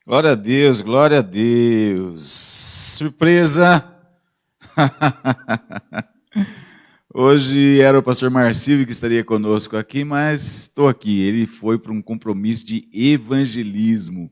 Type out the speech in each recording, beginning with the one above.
Glória a Deus, glória a Deus. Surpresa! Hoje era o pastor Marcílio que estaria conosco aqui, mas estou aqui. Ele foi para um compromisso de evangelismo.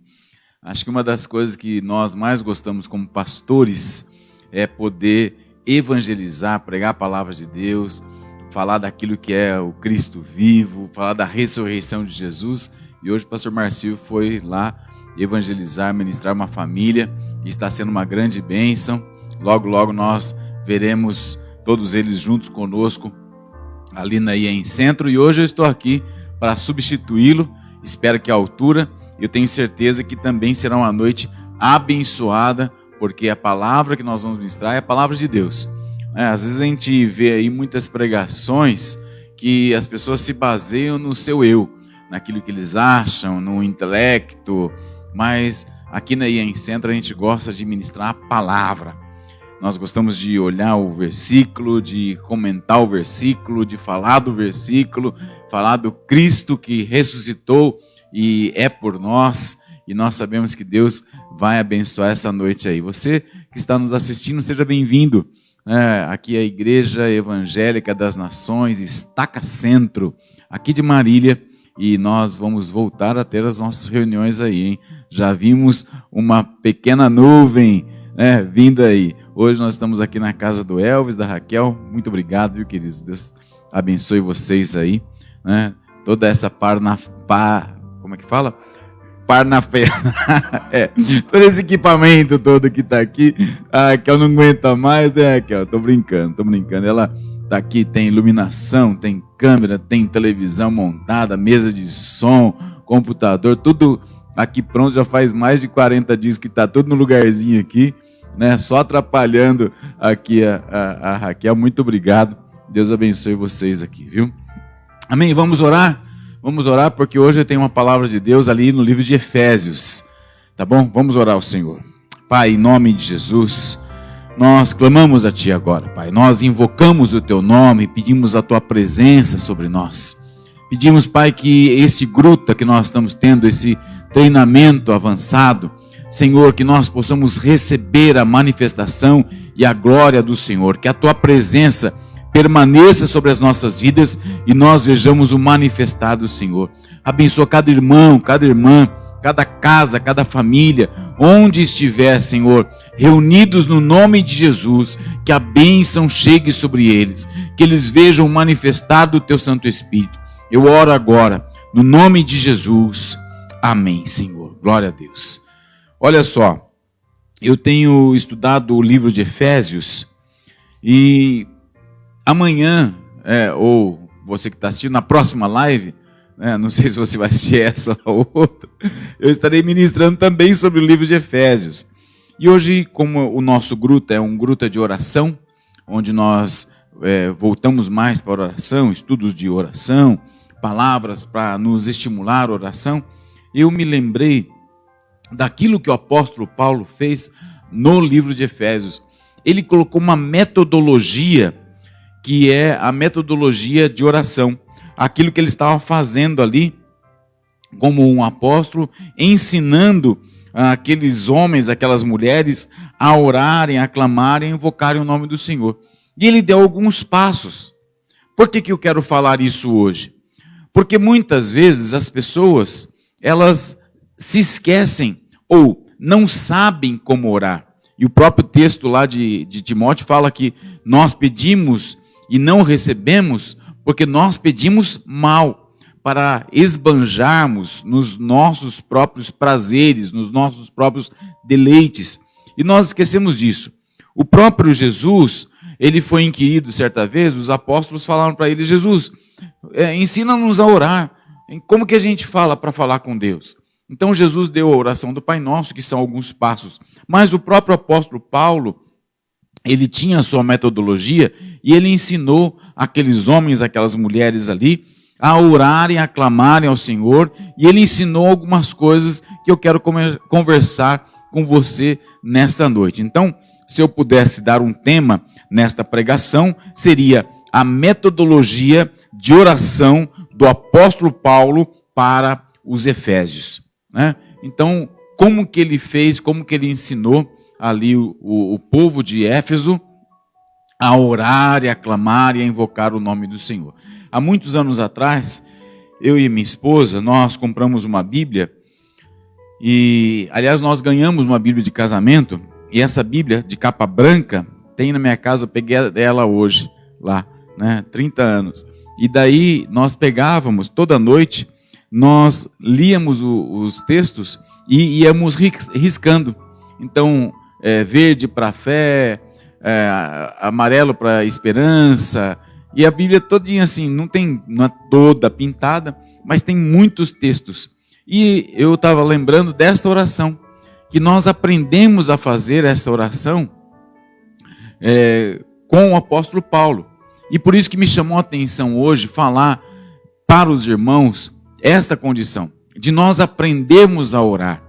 Acho que uma das coisas que nós mais gostamos como pastores é poder evangelizar, pregar a palavra de Deus, falar daquilo que é o Cristo vivo, falar da ressurreição de Jesus. E hoje o pastor Marcílio foi lá evangelizar, ministrar uma família, e está sendo uma grande bênção. Logo, logo nós veremos todos eles juntos conosco ali na IEM Centro, e hoje eu estou aqui para substituí-lo. Espero que à altura, eu tenho certeza que também será uma noite abençoada, porque a palavra que nós vamos ministrar é a palavra de Deus. Às vezes a gente vê aí muitas pregações que as pessoas se baseiam no seu eu, naquilo que eles acham, no intelecto, mas aqui na IEM Centro a gente gosta de ministrar a palavra. Nós gostamos de olhar o versículo, de comentar o versículo, de falar do versículo, falar do Cristo que ressuscitou e é por nós, e nós sabemos que Deus vai abençoar essa noite aí. Você que está nos assistindo, seja bem-vindo. Aqui é a Igreja Evangélica das Nações, Estaca Centro, aqui de Marília, e nós vamos voltar a ter as nossas reuniões aí, hein? Já vimos uma pequena nuvem, vindo aí. Hoje nós estamos aqui na casa do Elvis, da Raquel. Muito obrigado, viu, queridos? Deus abençoe vocês aí, né? Toda essa como é que fala? Todo esse equipamento todo que está aqui, a Raquel não aguenta mais, né, Raquel? Tô brincando. Ela está aqui, tem iluminação, tem câmera, tem televisão montada, mesa de som, computador, tudo aqui pronto. Já faz mais de 40 dias que está tudo no lugarzinho aqui, né? Só atrapalhando aqui a Raquel. Muito obrigado. Deus abençoe vocês aqui, viu? Amém? Vamos orar? Vamos orar, porque hoje eu tenho uma palavra de Deus ali no livro de Efésios, tá bom? Vamos orar ao Senhor. Pai, em nome de Jesus, nós clamamos a Ti agora, Pai. Nós invocamos o Teu nome, pedimos a Tua presença sobre nós. Pedimos, Pai, que esse gruta que nós estamos tendo, esse treinamento avançado, Senhor, que nós possamos receber a manifestação e a glória do Senhor, que a Tua presença permaneça sobre as nossas vidas e nós vejamos o manifestar do Senhor. Abençoa cada irmão, cada irmã, cada casa, cada família, onde estiver, Senhor, reunidos no nome de Jesus, que a bênção chegue sobre eles, que eles vejam o manifestar do Teu Santo Espírito. Eu oro agora, no nome de Jesus. Amém, Senhor. Glória a Deus. Olha só, eu tenho estudado o livro de Efésios e amanhã, ou você que está assistindo na próxima live, não sei se você vai assistir essa ou outra, eu estarei ministrando também sobre o livro de Efésios. E hoje, como o nosso gruta é um gruta de oração, onde nós voltamos mais para a oração, estudos de oração, palavras para nos estimular a oração, eu me lembrei daquilo que o apóstolo Paulo fez no livro de Efésios. Ele colocou uma metodologia, que é a metodologia de oração. Aquilo que ele estava fazendo ali, como um apóstolo, ensinando aqueles homens, aquelas mulheres, a orarem, a clamarem, a invocarem o nome do Senhor. E ele deu alguns passos. Por que eu quero falar isso hoje? Porque muitas vezes as pessoas, elas se esquecem ou não sabem como orar. E o próprio texto lá de Timóteo fala que nós pedimos e não recebemos porque nós pedimos mal, para esbanjarmos nos nossos próprios prazeres, nos nossos próprios deleites. E nós esquecemos disso. O próprio Jesus, ele foi inquirido certa vez, os apóstolos falaram para ele: Jesus, ensina-nos a orar. Como que a gente fala para falar com Deus? Então Jesus deu a oração do Pai Nosso, que são alguns passos. Mas o próprio apóstolo Paulo, ele tinha a sua metodologia e ele ensinou aqueles homens, aquelas mulheres ali, a orarem, a clamarem ao Senhor, e ele ensinou algumas coisas que eu quero conversar com você nesta noite. Então, se eu pudesse dar um tema nesta pregação, seria a metodologia de oração do apóstolo Paulo para os efésios, né? Então, como que ele fez, como que ele ensinou ali o povo de Éfeso a orar e a clamar e a invocar o nome do Senhor. Há muitos anos atrás, eu e minha esposa, nós compramos uma Bíblia e, aliás, nós ganhamos uma Bíblia de casamento e essa Bíblia de capa branca tem na minha casa, eu peguei ela hoje, lá, né, 30 anos. E daí nós pegávamos, toda noite, nós líamos os textos e íamos riscando. Então, verde para fé, amarelo para esperança, e a Bíblia todinha assim, não é toda pintada, mas tem muitos textos. E eu estava lembrando desta oração, que nós aprendemos a fazer essa oração com o apóstolo Paulo. E por isso que me chamou a atenção hoje falar para os irmãos esta condição, de nós aprendermos a orar.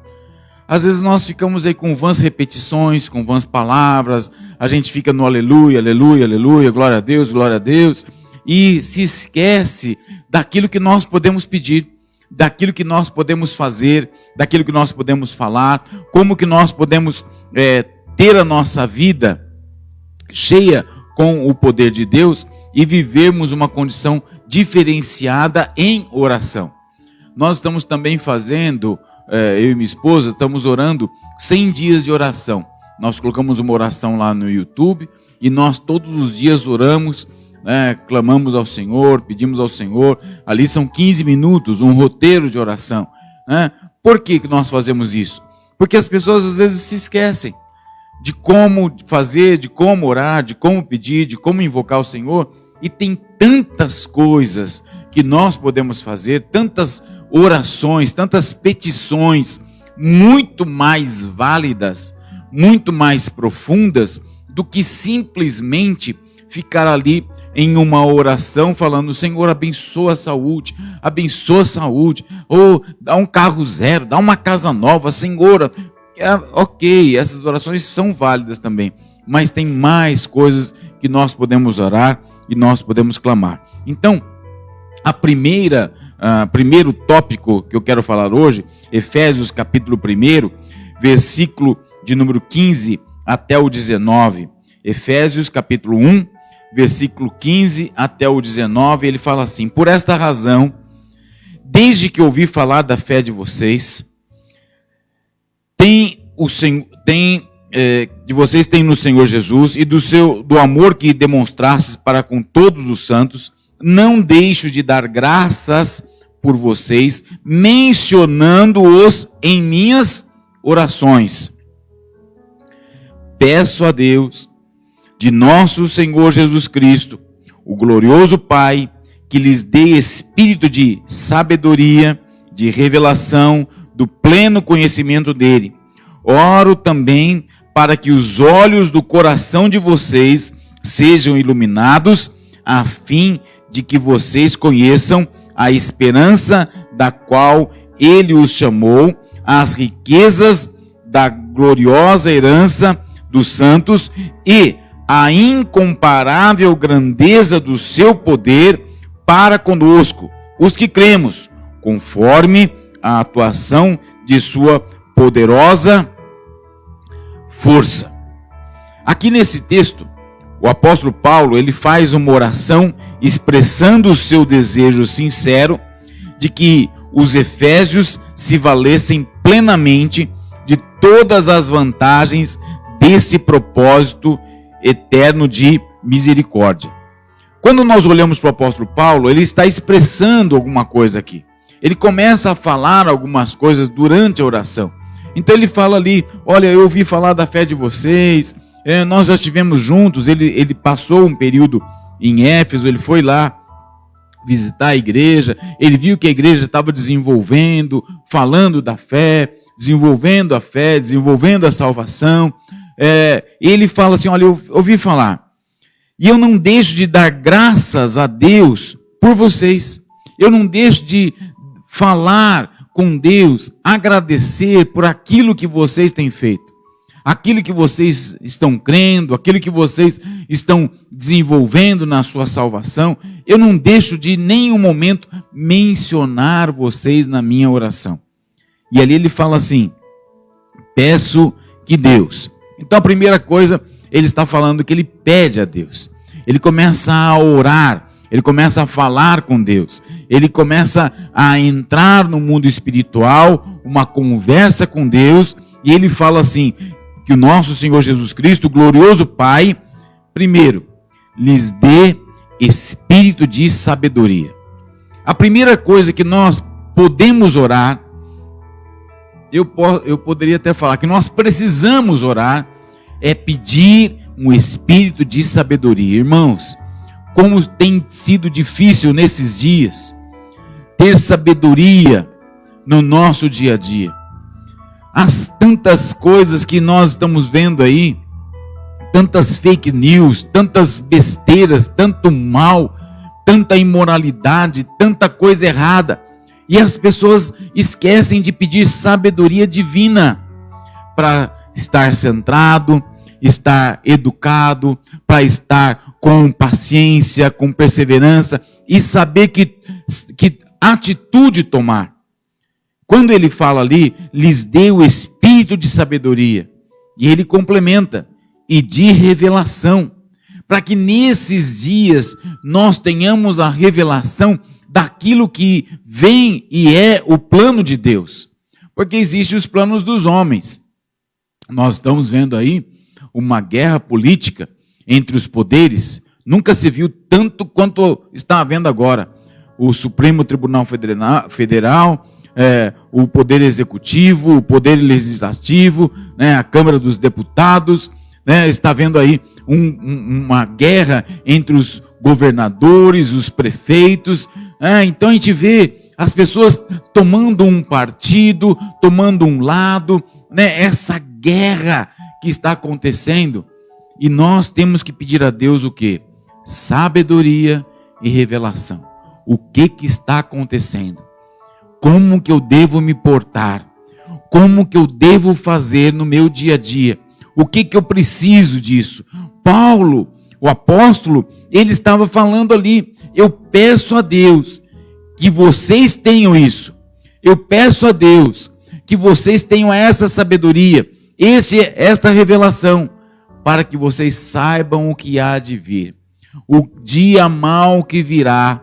Às vezes nós ficamos aí com vãs repetições, com vãs palavras, a gente fica no aleluia, aleluia, aleluia, glória a Deus, e se esquece daquilo que nós podemos pedir, daquilo que nós podemos fazer, daquilo que nós podemos falar, como que nós podemos ter a nossa vida cheia com o poder de Deus e vivermos uma condição diferenciada em oração. Nós estamos também fazendo, eu e minha esposa, estamos orando 100 dias de oração. Nós colocamos uma oração lá no YouTube e nós todos os dias oramos, clamamos ao Senhor, pedimos ao Senhor. Ali são 15 minutos, um roteiro de oração. Por que nós fazemos isso? Porque as pessoas às vezes se esquecem de como fazer, de como orar, de como pedir, de como invocar o Senhor. E tem tantas coisas que nós podemos fazer, tantas orações, tantas petições, muito mais válidas, muito mais profundas, do que simplesmente ficar ali em uma oração falando: Senhor, abençoa a saúde, ou dá um carro zero, dá uma casa nova, Senhor. Ok, essas orações são válidas também, mas tem mais coisas que nós podemos orar e nós podemos clamar. Então, primeiro tópico que eu quero falar hoje, Efésios capítulo 1, versículo de número 15 até o 19. Efésios capítulo 1, versículo 15 até o 19, ele fala assim: por esta razão, desde que ouvi falar da fé de vocês, de vocês tem no Senhor Jesus e do amor que demonstrastes para com todos os santos, não deixo de dar graças por vocês, mencionando-os em minhas orações. Peço a Deus, de nosso Senhor Jesus Cristo, o glorioso Pai, que lhes dê espírito de sabedoria, de revelação, do pleno conhecimento dele. Oro também para que os olhos do coração de vocês sejam iluminados, a fim de que vocês conheçam a esperança da qual ele os chamou, as riquezas da gloriosa herança dos santos e a incomparável grandeza do seu poder para conosco, os que cremos, conforme a atuação de sua poderosa força. Aqui nesse texto, o apóstolo Paulo, ele faz uma oração expressando o seu desejo sincero de que os efésios se valessem plenamente de todas as vantagens desse propósito eterno de misericórdia. Quando nós olhamos para o apóstolo Paulo, ele está expressando alguma coisa aqui. Ele começa a falar algumas coisas durante a oração. Então ele fala ali: olha, eu ouvi falar da fé de vocês, nós já estivemos juntos. Ele passou um período em Éfeso, ele foi lá visitar a igreja, ele viu que a igreja estava desenvolvendo, falando da fé, desenvolvendo a fé, desenvolvendo a salvação. Ele fala assim: olha, eu ouvi falar, e eu não deixo de dar graças a Deus por vocês. Eu não deixo de falar com Deus, agradecer por aquilo que vocês têm feito. aquilo que vocês estão crendo, aquilo que vocês estão desenvolvendo na sua salvação, eu não deixo de em nenhum momento mencionar vocês na minha oração. E ali ele fala assim: peço que Deus. Então a primeira coisa, ele está falando que ele pede a Deus. Ele começa a orar, ele começa a falar com Deus, ele começa a entrar no mundo espiritual, uma conversa com Deus, e ele fala assim, que o nosso Senhor Jesus Cristo, o glorioso Pai, primeiro, lhes dê espírito de sabedoria. A primeira coisa que nós podemos orar, eu poderia até falar que nós precisamos orar, é pedir um espírito de sabedoria. Irmãos, como tem sido difícil nesses dias ter sabedoria no nosso dia a dia. As tantas coisas que nós estamos vendo aí, tantas fake news, tantas besteiras, tanto mal, tanta imoralidade, tanta coisa errada. E as pessoas esquecem de pedir sabedoria divina para estar centrado, estar educado, para estar com paciência, com perseverança e saber que atitude tomar. Quando ele fala ali, lhes dê o espírito de sabedoria, e ele complementa, e de revelação, para que nesses dias nós tenhamos a revelação daquilo que vem e é o plano de Deus. Porque existem os planos dos homens. Nós estamos vendo aí uma guerra política entre os poderes, nunca se viu tanto quanto está havendo agora. O Supremo Tribunal Federal, o Poder Executivo, o Poder Legislativo, a Câmara dos Deputados, está vendo aí uma guerra entre os governadores, os prefeitos. Então a gente vê as pessoas tomando um partido, tomando um lado, essa guerra que está acontecendo, e nós temos que pedir a Deus o quê? Sabedoria e revelação. O que está acontecendo? Como que eu devo me portar? Como que eu devo fazer no meu dia a dia? O que eu preciso disso? Paulo, o apóstolo, ele estava falando ali, eu peço a Deus que vocês tenham isso. Eu peço a Deus que vocês tenham essa sabedoria, esta revelação, para que vocês saibam o que há de vir, o dia mau que virá,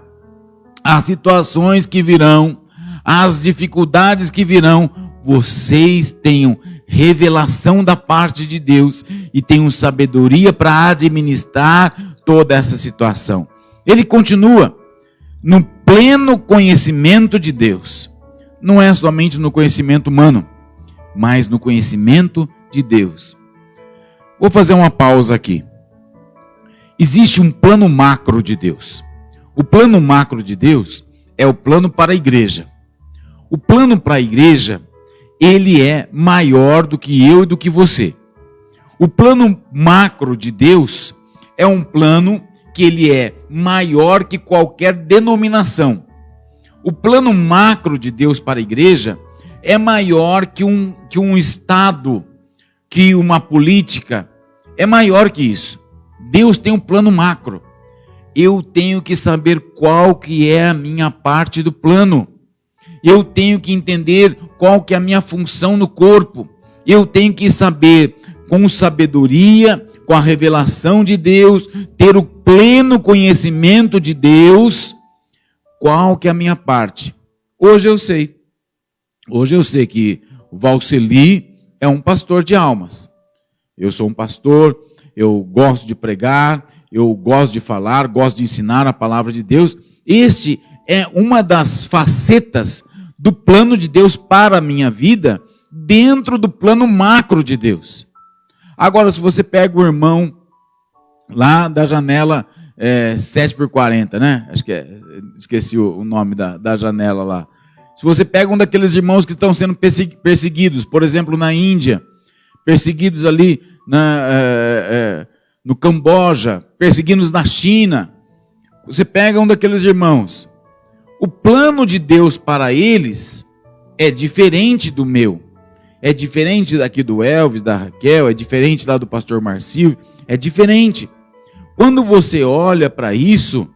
as situações que virão, as dificuldades que virão, vocês tenham revelação da parte de Deus e tenham sabedoria para administrar toda essa situação. Ele continua, no pleno conhecimento de Deus. Não é somente no conhecimento humano, mas no conhecimento de Deus. Vou fazer uma pausa aqui. Existe um plano macro de Deus. O plano macro de Deus é o plano para a igreja. O plano para a igreja, ele é maior do que eu e do que você. O plano macro de Deus é um plano que ele é maior que qualquer denominação. O plano macro de Deus para a igreja é maior que um Estado, que uma política, é maior que isso. Deus tem um plano macro. Eu tenho que saber qual que é a minha parte do plano. Eu tenho que entender qual que é a minha função no corpo. Eu tenho que saber, com sabedoria, com a revelação de Deus, ter o pleno conhecimento de Deus, qual que é a minha parte. Hoje eu sei. Hoje eu sei que o Valceli é um pastor de almas. Eu sou um pastor, eu gosto de pregar, eu gosto de falar, gosto de ensinar a palavra de Deus. Este é uma das facetas do plano de Deus para a minha vida, dentro do plano macro de Deus. Agora, se você pega o irmão lá da janela 7x40, né? Acho que esqueci o nome da janela lá. Se você pega um daqueles irmãos que estão sendo perseguidos, por exemplo, na Índia, perseguidos ali no Camboja, perseguidos na China, você pega um daqueles irmãos, o plano de Deus para eles é diferente do meu, é diferente daqui do Elvis, da Raquel, é diferente lá do pastor Marcílio, é diferente. Quando você olha para isso,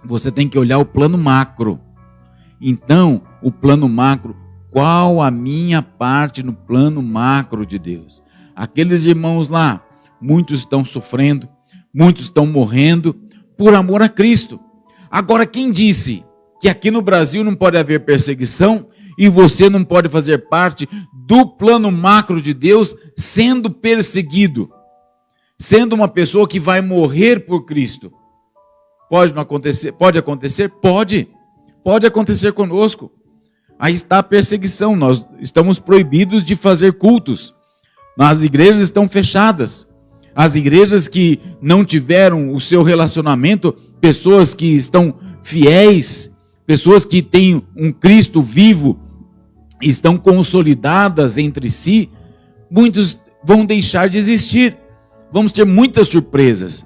você tem que olhar o plano macro. Então, o plano macro, qual a minha parte no plano macro de Deus? Aqueles irmãos lá, muitos estão sofrendo, muitos estão morrendo por amor a Cristo. Agora, quem disse que aqui no Brasil não pode haver perseguição e você não pode fazer parte do plano macro de Deus sendo perseguido, sendo uma pessoa que vai morrer por Cristo? Pode não acontecer? Pode acontecer? Pode. Pode acontecer conosco. Aí está a perseguição. Nós estamos proibidos de fazer cultos. As igrejas estão fechadas. As igrejas que não tiveram o seu relacionamento, pessoas que estão fiéis, pessoas que têm um Cristo vivo, estão consolidadas entre si, muitos vão deixar de existir. Vamos ter muitas surpresas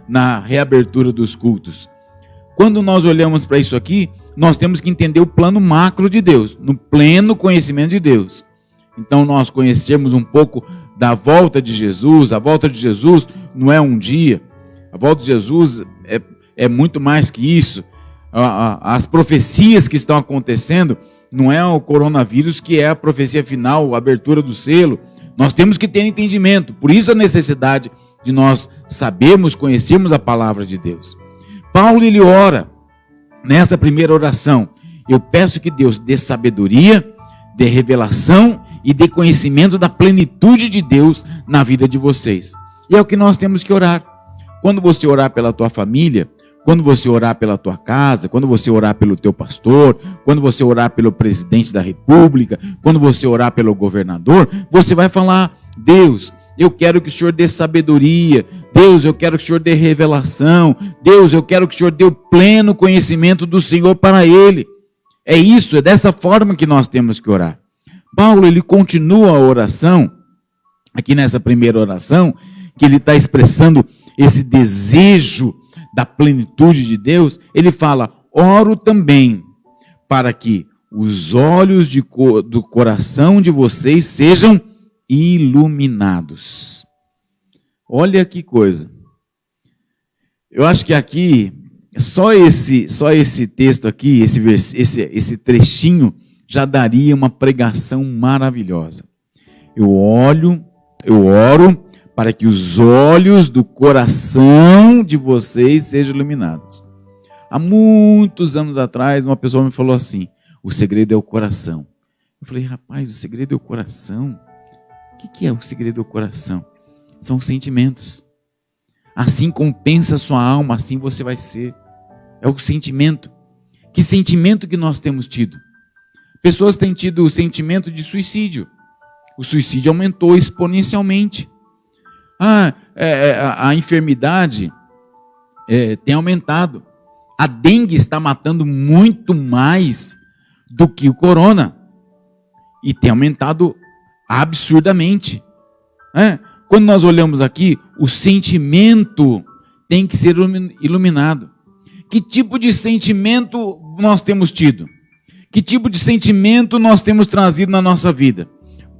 na reabertura dos cultos. Quando nós olhamos para isso aqui, nós temos que entender o plano macro de Deus, no pleno conhecimento de Deus. Então nós conhecemos um pouco da volta de Jesus. A volta de Jesus não é um dia, a volta de Jesus é muito mais que isso. As profecias que estão acontecendo, não é o coronavírus que é a profecia final, a abertura do selo. Nós temos que ter entendimento, por isso a necessidade de nós sabermos, conhecermos a palavra de Deus. Paulo, ele ora, nessa primeira oração, eu peço que Deus dê sabedoria, dê revelação e dê conhecimento da plenitude de Deus na vida de vocês. E é o que nós temos que orar. Quando você orar pela tua família, quando você orar pela tua casa, quando você orar pelo teu pastor, quando você orar pelo presidente da república, quando você orar pelo governador, você vai falar: Deus, eu quero que o Senhor dê sabedoria. Deus, eu quero que o Senhor dê revelação. Deus, eu quero que o Senhor dê o pleno conhecimento do Senhor para ele. É isso, é dessa forma que nós temos que orar. Paulo, ele continua a oração, aqui nessa primeira oração, que ele está expressando esse desejo da plenitude de Deus. Ele fala: oro também para que os olhos do coração de vocês sejam iluminados. Olha que coisa. Eu acho que aqui, só esse texto aqui, esse trechinho, já daria uma pregação maravilhosa. Eu oro para que os olhos do coração de vocês sejam iluminados. Há muitos anos atrás, uma pessoa me falou assim: o segredo é o coração. Eu falei: rapaz, o segredo é o coração? O que é o segredo do coração? São os sentimentos. Assim como pensa a sua alma, assim você vai ser. É o sentimento. Que sentimento que nós temos tido? Pessoas têm tido o sentimento de suicídio. O suicídio aumentou exponencialmente. A enfermidade tem aumentado. A dengue está matando muito mais do que o corona. E tem aumentado absurdamente. Quando nós olhamos aqui, o sentimento tem que ser iluminado. Que tipo de sentimento nós temos tido? Que tipo de sentimento nós temos trazido na nossa vida?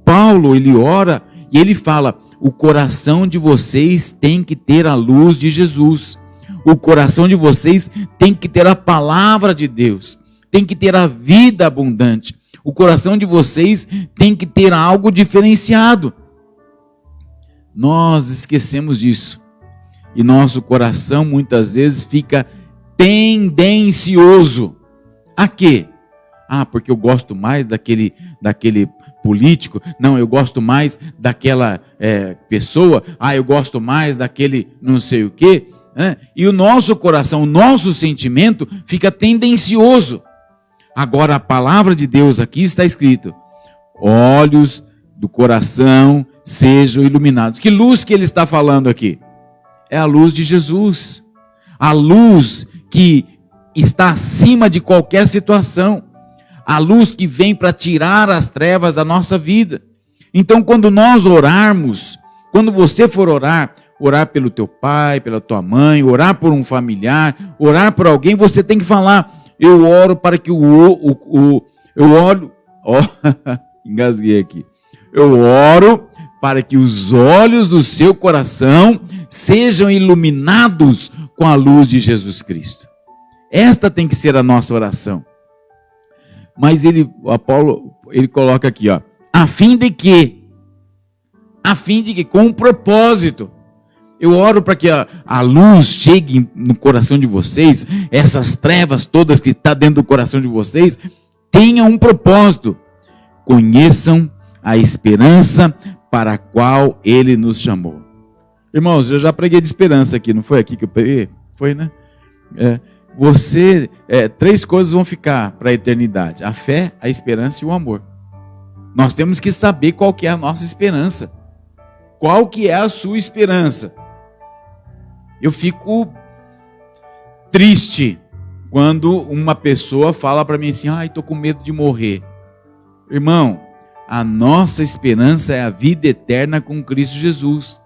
Paulo, ele ora e ele fala: o coração de vocês tem que ter a luz de Jesus. O coração de vocês tem que ter a palavra de Deus. Tem que ter a vida abundante. O coração de vocês tem que ter algo diferenciado. Nós esquecemos disso. E nosso coração muitas vezes fica tendencioso. A quê? Porque eu gosto mais daquele político. Não, eu gosto mais daquela pessoa. Eu gosto mais daquele não sei o quê. E o nosso coração, o nosso sentimento fica tendencioso. Agora a palavra de Deus aqui está escrito: olhos do coração sejam iluminados. Que luz que ele está falando aqui? É a luz de Jesus. A luz que está acima de qualquer situação. A luz que vem para tirar as trevas da nossa vida. Então, quando nós orarmos, quando você for orar pelo teu pai, pela tua mãe, orar por um familiar, orar por alguém, você tem que falar: eu oro para que Engasguei aqui. Eu oro para que os olhos do seu coração sejam iluminados com a luz de Jesus Cristo. Esta tem que ser a nossa oração. Mas Paulo coloca aqui, ó, a fim de que, com um propósito. Eu oro para que a luz chegue no coração de vocês, essas trevas todas que estão dentro do coração de vocês, tenham um propósito. Conheçam a esperança para a qual Ele nos chamou. Irmãos, eu já preguei de esperança aqui, não foi aqui que eu preguei? Foi, né? Três coisas vão ficar para a eternidade: a fé, a esperança e o amor. Nós temos que saber qual que é a nossa esperança. Qual que é a sua esperança? Eu fico triste quando uma pessoa fala para mim assim: estou com medo de morrer. Irmão, a nossa esperança é a vida eterna com Cristo Jesus.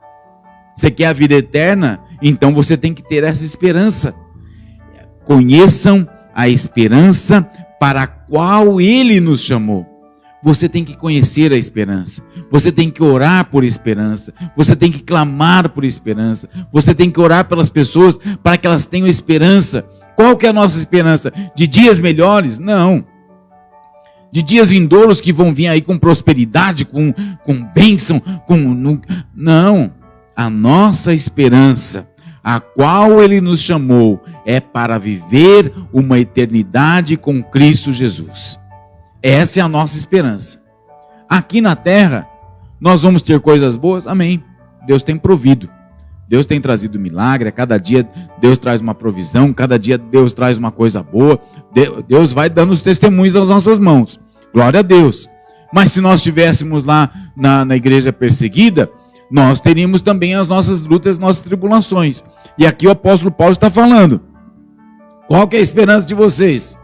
Você quer a vida eterna? Então você tem que ter essa esperança. Conheçam a esperança para a qual Ele nos chamou. Você tem que conhecer a esperança. Você tem que orar por esperança. Você tem que clamar por esperança. Você tem que orar pelas pessoas para que elas tenham esperança. Qual que é a nossa esperança? De dias melhores? Não. De dias vindouros que vão vir aí com prosperidade, com bênção, não. A nossa esperança, a qual Ele nos chamou, é para viver uma eternidade com Cristo Jesus. Essa é a nossa esperança. Aqui na terra, nós vamos ter coisas boas? Amém. Deus tem provido. Deus tem trazido milagre. A cada dia Deus traz uma provisão. Cada dia Deus traz uma coisa boa. Deus vai dando os testemunhos das nossas mãos. Glória a Deus. Mas se nós estivéssemos lá na igreja perseguida, nós teríamos também as nossas lutas, as nossas tribulações. E aqui o apóstolo Paulo está falando. Qual que é a esperança de vocês?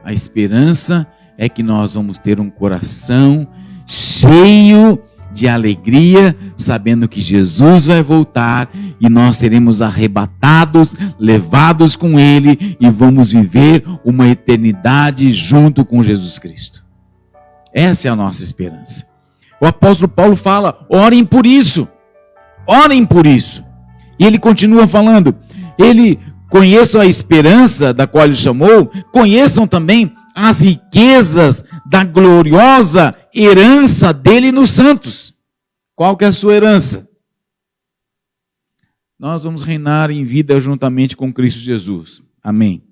A esperança é que nós vamos ter um coração cheio de alegria, sabendo que Jesus vai voltar e nós seremos arrebatados, levados com Ele e vamos viver uma eternidade junto com Jesus Cristo. Essa é a nossa esperança. O apóstolo Paulo fala: orem por isso. Orem por isso. E ele continua falando: conheçam a esperança da qual Ele chamou, conheçam também as riquezas da gloriosa herança dele nos santos. Qual que é a sua herança? Nós vamos reinar em vida juntamente com Cristo Jesus. Amém.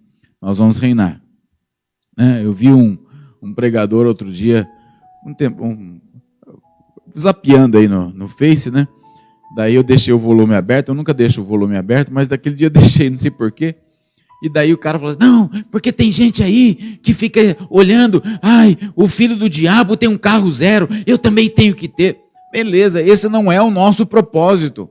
Nós vamos reinar. Eu vi um pregador outro dia, zapeando aí no Face, né? Daí eu deixei o volume aberto. Eu nunca deixo o volume aberto, mas daquele dia eu deixei, não sei porquê. E daí o cara falou: não, porque tem gente aí que fica olhando, o filho do diabo tem um carro zero, eu também tenho que ter. Beleza, esse não é o nosso propósito.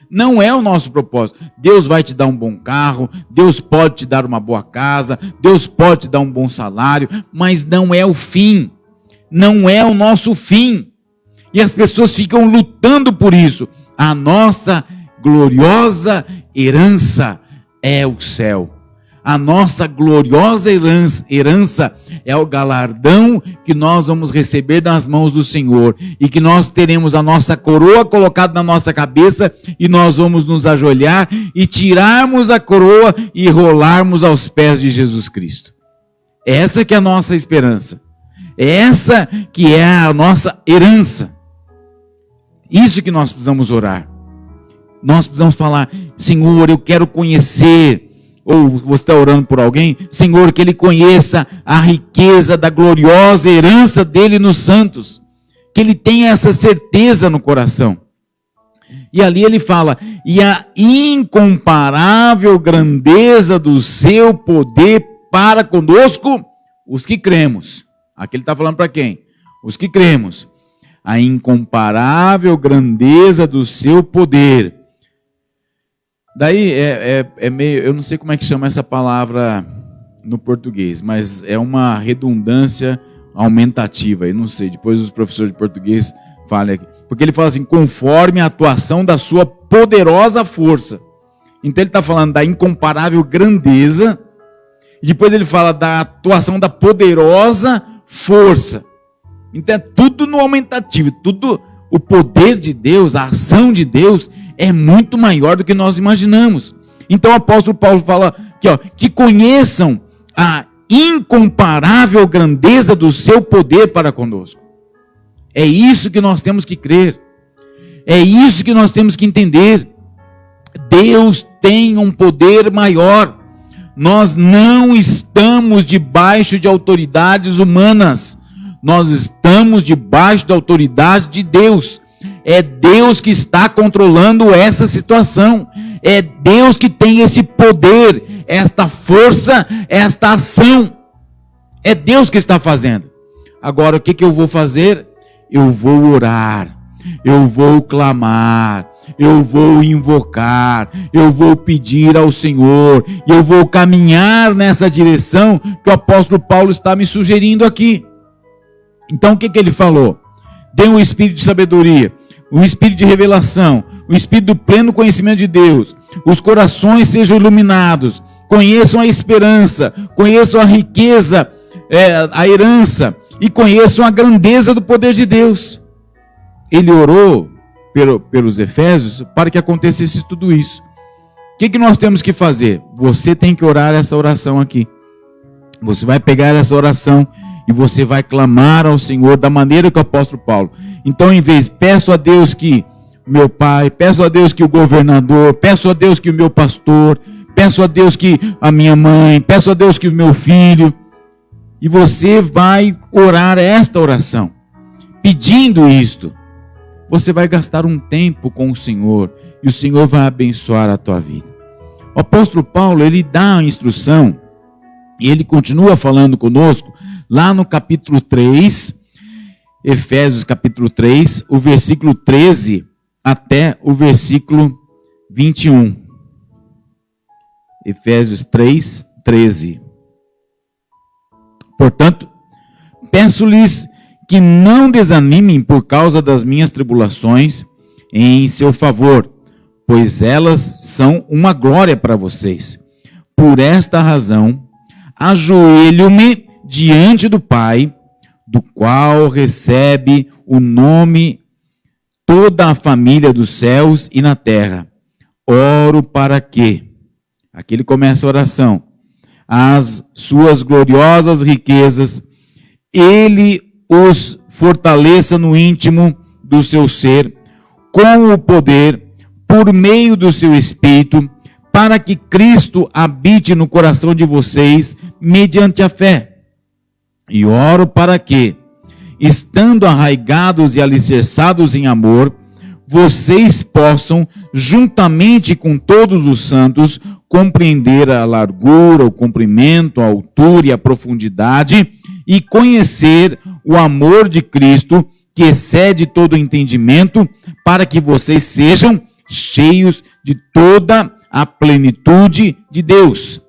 Não é o nosso propósito. Deus vai te dar um bom carro, Deus pode te dar uma boa casa, Deus pode te dar um bom salário, mas não é o fim. Não é o nosso fim. E as pessoas ficam lutando por isso. A nossa gloriosa herança é o céu. A nossa gloriosa herança é o galardão que nós vamos receber das mãos do Senhor. E que nós teremos a nossa coroa colocada na nossa cabeça e nós vamos nos ajoelhar e tirarmos a coroa e rolarmos aos pés de Jesus Cristo. Essa que é a nossa esperança. Essa que é a nossa herança. Isso que nós precisamos orar. Nós precisamos falar: Senhor, eu quero conhecer. Ou você está orando por alguém? Senhor, que ele conheça a riqueza da gloriosa herança dele nos santos. Que ele tenha essa certeza no coração. E ali ele fala: e a incomparável grandeza do seu poder para conosco, os que cremos. Aqui ele está falando para quem? Os que cremos. A incomparável grandeza do seu poder. Daí é meio, eu não sei como é que chama essa palavra no português, mas é uma redundância aumentativa, eu não sei, depois os professores de português falam aqui. Porque ele fala assim: conforme a atuação da sua poderosa força. Então ele está falando da incomparável grandeza, e depois ele fala da atuação da poderosa força. Então é tudo no aumentativo, tudo o poder de Deus, a ação de Deus é muito maior do que nós imaginamos. Então o apóstolo Paulo fala aqui, que conheçam a incomparável grandeza do seu poder para conosco. É isso que nós temos que crer. É isso que nós temos que entender. Deus tem um poder maior. Nós não estamos debaixo de autoridades humanas. Nós estamos debaixo da autoridade de Deus. É Deus que está controlando essa situação. É Deus que tem esse poder, esta força, esta ação. É Deus que está fazendo. Agora, o que eu vou fazer? Eu vou orar, eu vou clamar, eu vou invocar, eu vou pedir ao Senhor, eu vou caminhar nessa direção que o apóstolo Paulo está me sugerindo aqui. Então, o que ele falou? Dê um espírito de sabedoria, um espírito de revelação, um espírito do pleno conhecimento de Deus. Os corações sejam iluminados, conheçam a esperança, conheçam a riqueza, a herança, e conheçam a grandeza do poder de Deus. Ele orou pelos Efésios para que acontecesse tudo isso. O que nós temos que fazer? Você tem que orar essa oração aqui. Você vai pegar essa oração e você vai clamar ao Senhor da maneira que o apóstolo Paulo. Então, em vez, peço a Deus que meu pai, peço a Deus que o governador, peço a Deus que o meu pastor, peço a Deus que a minha mãe, peço a Deus que o meu filho. E você vai orar esta oração, pedindo isto. Você vai gastar um tempo com o Senhor, e o Senhor vai abençoar a tua vida. O apóstolo Paulo, ele dá a instrução, e ele continua falando conosco, lá no capítulo 3, Efésios capítulo 3, o versículo 13 até o versículo 21. Efésios 3, 13. Portanto, peço-lhes que não desanimem por causa das minhas tribulações em seu favor, pois elas são uma glória para vocês. Por esta razão, ajoelho-me diante do Pai, do qual recebe o nome toda a família dos céus e na terra. Oro para que, aqui ele começa a oração, as suas gloriosas riquezas, ele os fortaleça no íntimo do seu ser, com o poder, por meio do seu Espírito, para que Cristo habite no coração de vocês, mediante a fé. E oro para que, estando arraigados e alicerçados em amor, vocês possam, juntamente com todos os santos, compreender a largura, o comprimento, a altura e a profundidade, e conhecer o amor de Cristo, que excede todo entendimento, para que vocês sejam cheios de toda a plenitude de Deus.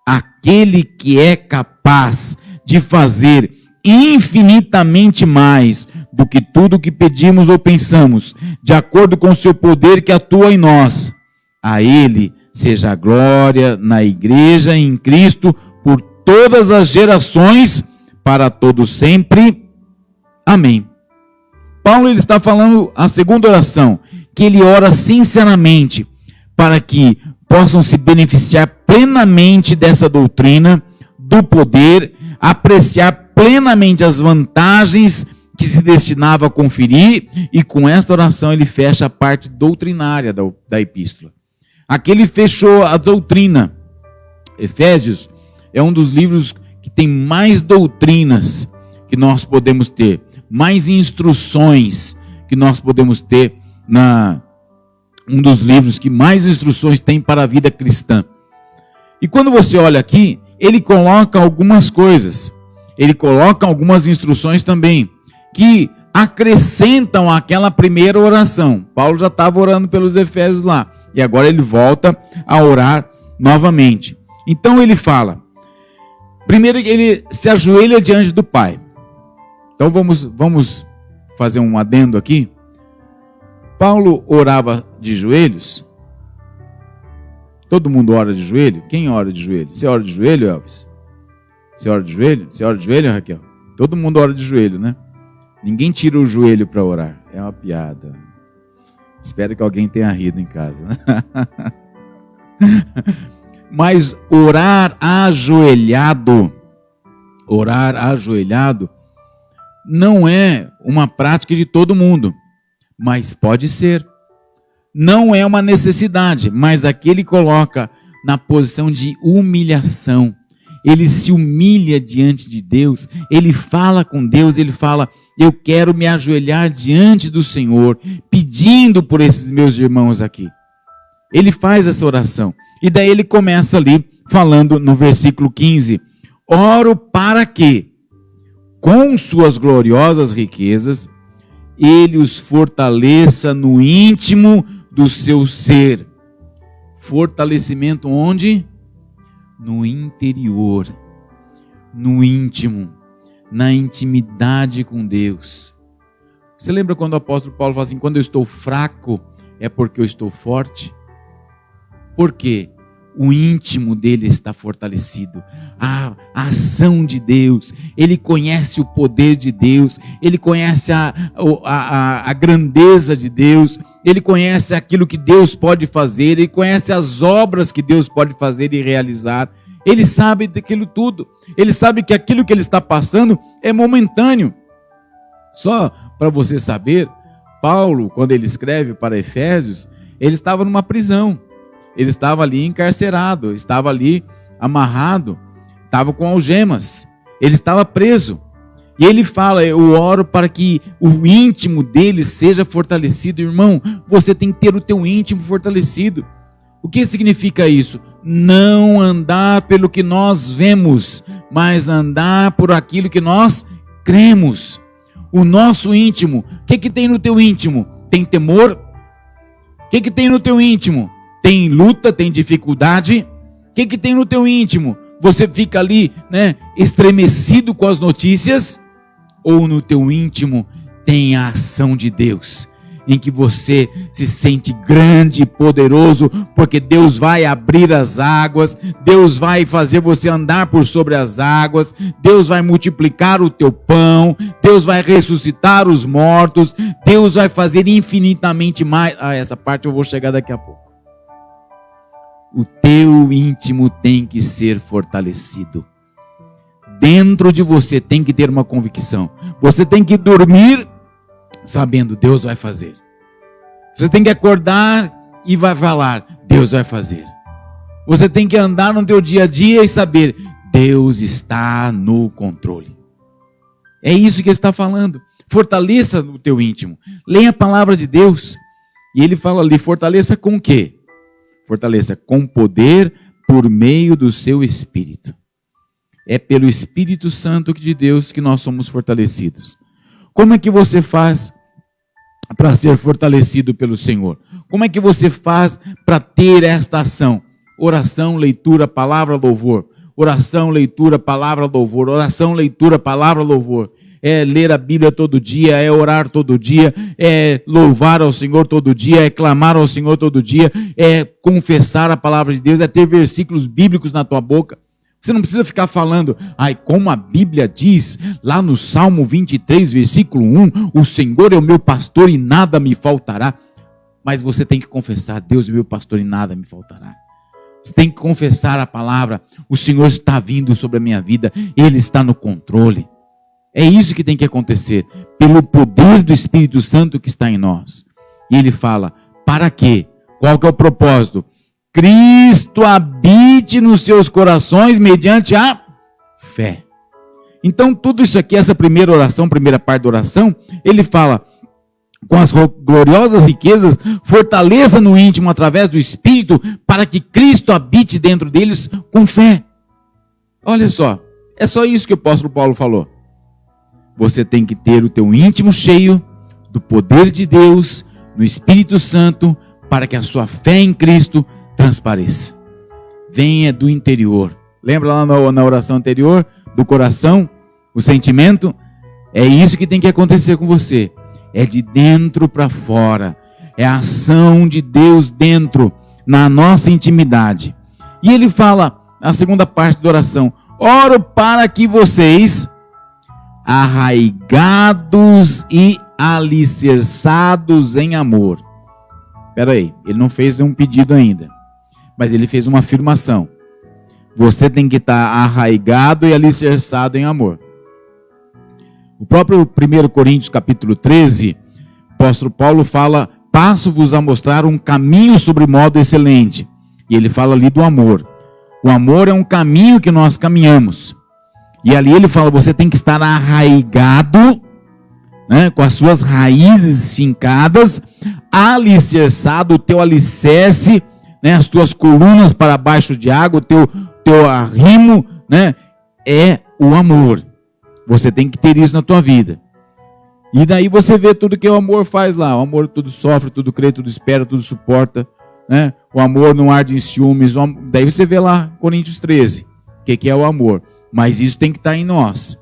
Aquele que é capaz de fazer infinitamente mais do que tudo que pedimos ou pensamos, de acordo com o seu poder que atua em nós. A Ele seja a glória na igreja e em Cristo por todas as gerações, para todos sempre. Amém. Paulo ele está falando a segunda oração, que ele ora sinceramente para que possam se beneficiar plenamente dessa doutrina, do poder, apreciar plenamente as vantagens que se destinava a conferir, e com esta oração ele fecha a parte doutrinária da epístola. Aqui ele fechou a doutrina. Efésios é um dos livros que tem mais doutrinas que nós podemos ter, mais instruções que nós podemos ter, um dos livros que mais instruções tem para a vida cristã. E quando você olha aqui, ele coloca algumas coisas, ele coloca algumas instruções também, que acrescentam àquela primeira oração. Paulo já estava orando pelos Efésios lá, e agora ele volta a orar novamente. Então ele fala, primeiro ele se ajoelha diante do Pai. Então vamos fazer um adendo aqui. Paulo orava de joelhos? Todo mundo ora de joelho? Quem ora de joelho? Você ora de joelho, Elvis? Você ora de joelho? Você ora de joelho, Raquel? Todo mundo ora de joelho, né? Ninguém tira o joelho para orar. É uma piada. Espero que alguém tenha rido em casa. Mas orar ajoelhado não é uma prática de todo mundo, mas pode ser. Não é uma necessidade, mas aqui ele coloca na posição de humilhação. Ele se humilha diante de Deus, ele fala com Deus, ele fala: eu quero me ajoelhar diante do Senhor, pedindo por esses meus irmãos aqui. Ele faz essa oração. E daí ele começa ali, falando no versículo 15: oro para que, com suas gloriosas riquezas, ele os fortaleça no íntimo do seu ser. Fortalecimento onde? No interior, no íntimo, na intimidade com Deus. Você lembra quando o apóstolo Paulo fala assim: quando eu estou fraco, é porque eu estou forte? Por quê? O íntimo dele está fortalecido. A ação de Deus, ele conhece o poder de Deus, ele conhece a grandeza de Deus, ele conhece aquilo que Deus pode fazer, ele conhece as obras que Deus pode fazer e realizar. Ele sabe daquilo tudo, ele sabe que aquilo que ele está passando é momentâneo. Só para você saber, Paulo, quando ele escreve para Efésios, ele estava numa prisão. Ele estava ali encarcerado, estava ali amarrado, estava com algemas, ele estava preso. E ele fala: eu oro para que o íntimo dele seja fortalecido. Irmão, você tem que ter o teu íntimo fortalecido. O que significa isso? Não andar pelo que nós vemos, mas andar por aquilo que nós cremos. O nosso íntimo, o que tem no teu íntimo? Tem temor? O que tem no teu íntimo? Tem luta, tem dificuldade? O que tem no teu íntimo? Você fica ali, estremecido com as notícias? Ou no teu íntimo tem a ação de Deus, em que você se sente grande e poderoso, porque Deus vai abrir as águas, Deus vai fazer você andar por sobre as águas, Deus vai multiplicar o teu pão, Deus vai ressuscitar os mortos, Deus vai fazer infinitamente mais. Essa parte eu vou chegar daqui a pouco. O teu íntimo tem que ser fortalecido. Dentro de você tem que ter uma convicção. Você tem que dormir sabendo: Deus vai fazer. Você tem que acordar e vai falar: Deus vai fazer. Você tem que andar no teu dia a dia e saber: Deus está no controle. É isso que ele está falando. Fortaleça o teu íntimo. Leia a palavra de Deus. E ele fala ali: fortaleça com o quê? Fortaleça com poder por meio do seu Espírito. É pelo Espírito Santo de Deus que nós somos fortalecidos. Como é que você faz para ser fortalecido pelo Senhor? Como é que você faz para ter esta ação? Oração, leitura, palavra, louvor. Oração, leitura, palavra, louvor. Oração, leitura, palavra, louvor. É ler a Bíblia todo dia, é orar todo dia, é louvar ao Senhor todo dia, é clamar ao Senhor todo dia, é confessar a palavra de Deus, é ter versículos bíblicos na tua boca. Você não precisa ficar falando: como a Bíblia diz, lá no Salmo 23, versículo 1, o Senhor é o meu pastor e nada me faltará. Mas você tem que confessar: Deus é meu pastor e nada me faltará. Você tem que confessar a palavra: o Senhor está vindo sobre a minha vida, Ele está no controle. É isso que tem que acontecer, pelo poder do Espírito Santo que está em nós. E ele fala: para quê? Qual que é o propósito? Cristo habite nos seus corações mediante a fé. Então tudo isso aqui, essa primeira oração, primeira parte da oração, ele fala: com as gloriosas riquezas, fortaleça no íntimo através do Espírito, para que Cristo habite dentro deles com fé. Olha só, é só isso que o apóstolo Paulo falou. Você tem que ter o teu íntimo cheio do poder de Deus, no Espírito Santo, para que a sua fé em Cristo transpareça. Venha do interior. Lembra lá na oração anterior, do coração, o sentimento? É isso que tem que acontecer com você. É de dentro para fora. É a ação de Deus dentro, na nossa intimidade. E ele fala, a segunda parte da oração: oro para que vocês, arraigados e alicerçados em amor. Espera aí, ele não fez nenhum pedido ainda, mas ele fez uma afirmação. Você tem que estar arraigado e alicerçado em amor. O próprio 1 Coríntios capítulo 13, o apóstolo Paulo fala: passo-vos a mostrar um caminho sobre modo excelente. E ele fala ali do amor. O amor é um caminho que nós caminhamos. E ali ele fala: você tem que estar arraigado, né, com as suas raízes fincadas, alicerçado, o teu alicerce, né, as tuas colunas para baixo de água, o teu arrimo, né, é o amor. Você tem que ter isso na tua vida. E daí você vê tudo que o amor faz lá. O amor tudo sofre, tudo crê, tudo espera, tudo suporta, né? O amor não arde em ciúmes. Daí você vê lá Coríntios 13, o que é o amor. Mas isso tem que estar em nós.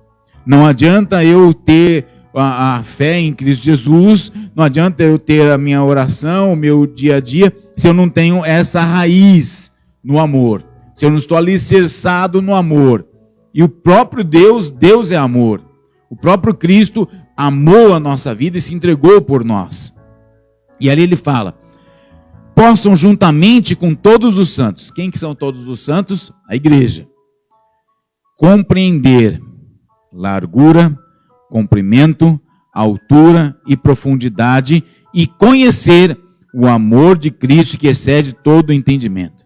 Não adianta eu ter a fé em Cristo Jesus, não adianta eu ter a minha oração, o meu dia a dia, se eu não tenho essa raiz no amor, se eu não estou alicerçado no amor. E o próprio Deus é amor. O próprio Cristo amou a nossa vida e se entregou por nós. E ali ele fala: possam juntamente com todos os santos. Quem que são todos os santos? A igreja. Compreender largura, comprimento, altura e profundidade, e conhecer o amor de Cristo que excede todo o entendimento.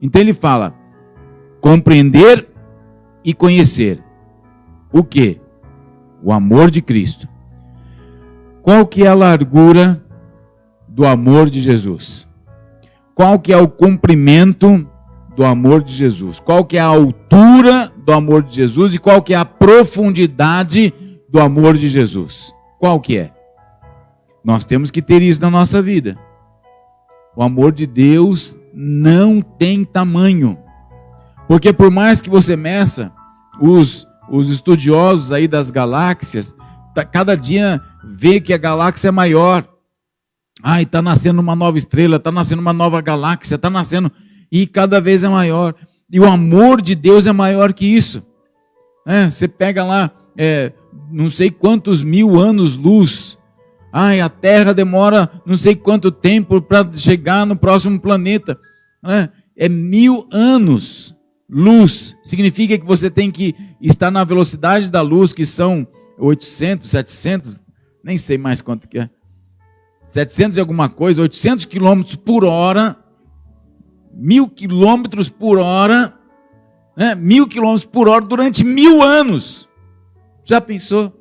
Então ele fala: compreender e conhecer. O quê? O amor de Cristo. Qual que é a largura do amor de Jesus? Qual que é o comprimento do amor de Jesus? Qual que é a altura do amor de Jesus? E qual que é a profundidade do amor de Jesus? Qual que é? Nós temos que ter isso na nossa vida. O amor de Deus não tem tamanho. Porque por mais que você meça, os estudiosos aí das galáxias, cada dia vê que a galáxia é maior. Ai, está nascendo uma nova estrela, está nascendo uma nova galáxia, está nascendo, e cada vez é maior. E o amor de Deus é maior que isso. Você pega lá, não sei quantos mil anos-luz. Ai, a Terra demora não sei quanto tempo para chegar no próximo planeta. É 1000 anos. Luz significa que você tem que estar na velocidade da luz, que são 800, 700, nem sei mais quanto que é. 700 e alguma coisa, 800 quilômetros por hora, 1000 quilômetros por hora, 1000 quilômetros por hora durante 1000 anos. Já pensou?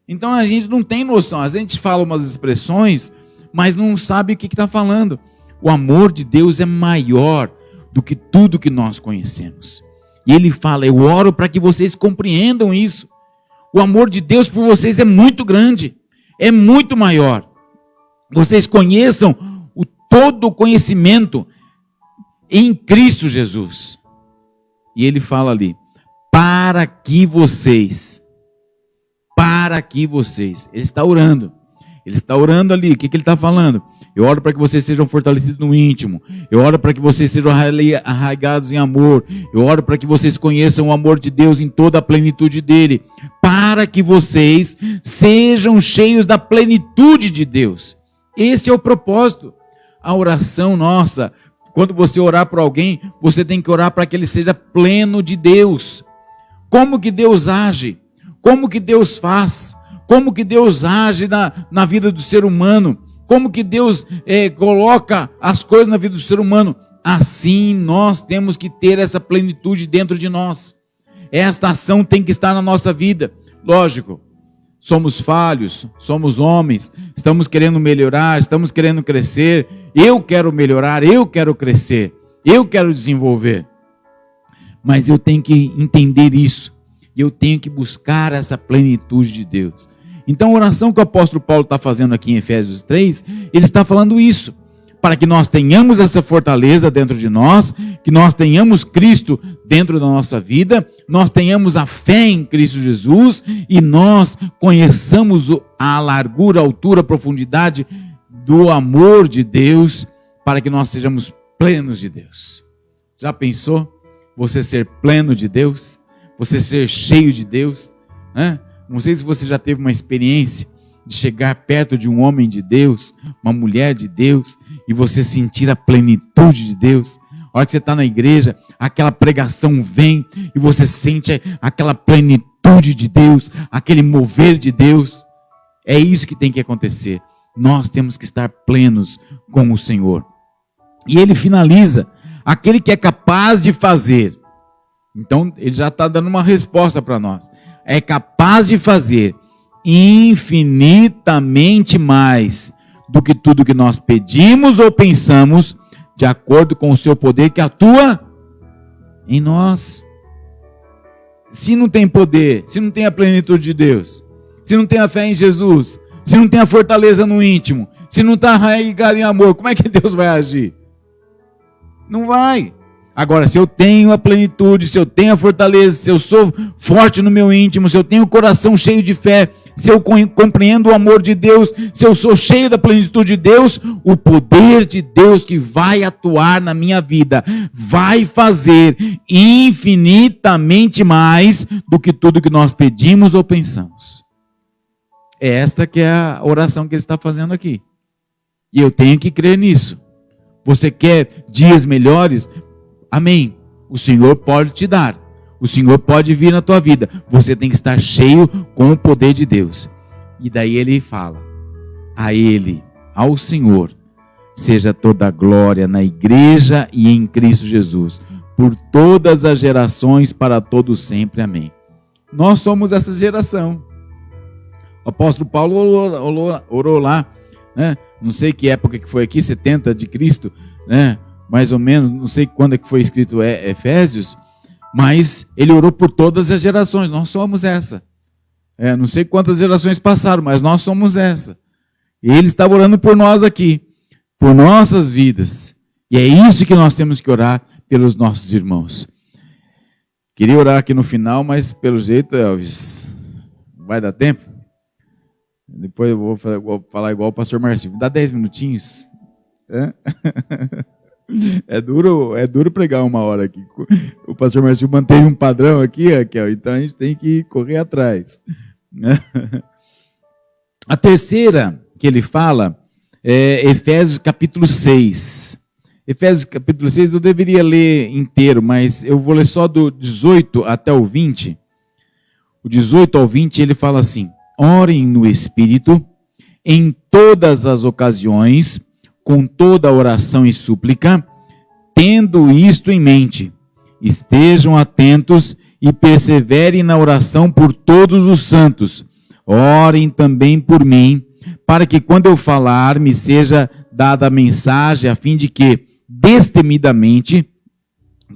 Então a gente não tem noção. A gente fala umas expressões, mas não sabe o que está falando. O amor de Deus é maior do que tudo que nós conhecemos. E ele fala: eu oro para que vocês compreendam isso. O amor de Deus por vocês é muito grande, é muito maior. Vocês conheçam todo o conhecimento em Cristo Jesus. E ele fala ali: para que vocês, ele está orando ali. O que ele está falando? Eu oro para que vocês sejam fortalecidos no íntimo. Eu oro para que vocês sejam arraigados em amor. Eu oro para que vocês conheçam o amor de Deus em toda a plenitude dele. Para que vocês sejam cheios da plenitude de Deus. Esse é o propósito. A oração nossa, quando você orar por alguém, você tem que orar para que ele seja pleno de Deus. Como que Deus age? Como que Deus faz? Como que Deus age na vida do ser humano? Como que Deus coloca as coisas na vida do ser humano? Assim nós temos que ter essa plenitude dentro de nós. Esta ação tem que estar na nossa vida. Lógico, somos falhos, somos homens, estamos querendo melhorar, estamos querendo crescer. Eu quero melhorar, eu quero crescer, eu quero desenvolver. Mas eu tenho que entender isso. Eu tenho que buscar essa plenitude de Deus. Então a oração que o apóstolo Paulo está fazendo aqui em Efésios 3, ele está falando isso, para que nós tenhamos essa fortaleza dentro de nós, que nós tenhamos Cristo dentro da nossa vida, nós tenhamos a fé em Cristo Jesus, e nós conheçamos a largura, a altura, a profundidade do amor de Deus, para que nós sejamos plenos de Deus. Já pensou? Você ser pleno de Deus? Você ser cheio de Deus? Não sei se você já teve uma experiência de chegar perto de um homem de Deus, uma mulher de Deus, e você sentir a plenitude de Deus. A hora que você está na igreja, aquela pregação vem e você sente aquela plenitude de Deus, aquele mover de Deus. É isso que tem que acontecer. Nós temos que estar plenos com o Senhor. E ele finaliza, aquele que é capaz de fazer. Então, ele já está dando uma resposta para nós. É capaz de fazer infinitamente mais do que tudo que nós pedimos ou pensamos, de acordo com o seu poder que atua em nós. Se não tem poder, se não tem a plenitude de Deus, se não tem a fé em Jesus, se não tem a fortaleza no íntimo, se não está arraigado em amor, como é que Deus vai agir? Não vai. Agora, se eu tenho a plenitude, se eu tenho a fortaleza, se eu sou forte no meu íntimo, se eu tenho o coração cheio de fé, se eu compreendo o amor de Deus, se eu sou cheio da plenitude de Deus, o poder de Deus que vai atuar na minha vida vai fazer infinitamente mais do que tudo que nós pedimos ou pensamos. É esta que é a oração que ele está fazendo aqui. E eu tenho que crer nisso. Você quer dias melhores? Amém. O Senhor pode te dar. O Senhor pode vir na tua vida. Você tem que estar cheio com o poder de Deus. E daí ele fala: a Ele, ao Senhor, seja toda a glória na igreja e em Cristo Jesus, por todas as gerações, para todos sempre. Amém. Nós somos essa geração. O apóstolo Paulo orou lá, né? Não sei que época que foi aqui, 70 de Cristo, né? Mais ou menos, não sei quando é que foi escrito Efésios, mas ele orou por todas as gerações. Nós somos essa. Não sei quantas gerações passaram, mas nós somos essa. E ele estava orando por nós aqui, por nossas vidas. E é isso que nós temos que orar pelos nossos irmãos. Queria orar aqui no final, mas pelo jeito, Elvis, vai dar tempo? Depois eu vou falar igual o pastor Marcinho. Dá 10 minutinhos? É duro pregar uma hora aqui. O pastor Marcinho manteve um padrão aqui, Raquel, então a gente tem que correr atrás. A terceira que ele fala é Efésios capítulo 6. Efésios capítulo 6 eu deveria ler inteiro, mas eu vou ler só do 18 até o 20. O 18 ao 20 ele fala assim: orem no Espírito em todas as ocasiões, com toda oração e súplica, tendo isto em mente, estejam atentos e perseverem na oração por todos os santos. Orem também por mim, para que quando eu falar me seja dada a mensagem, a fim de que, destemidamente,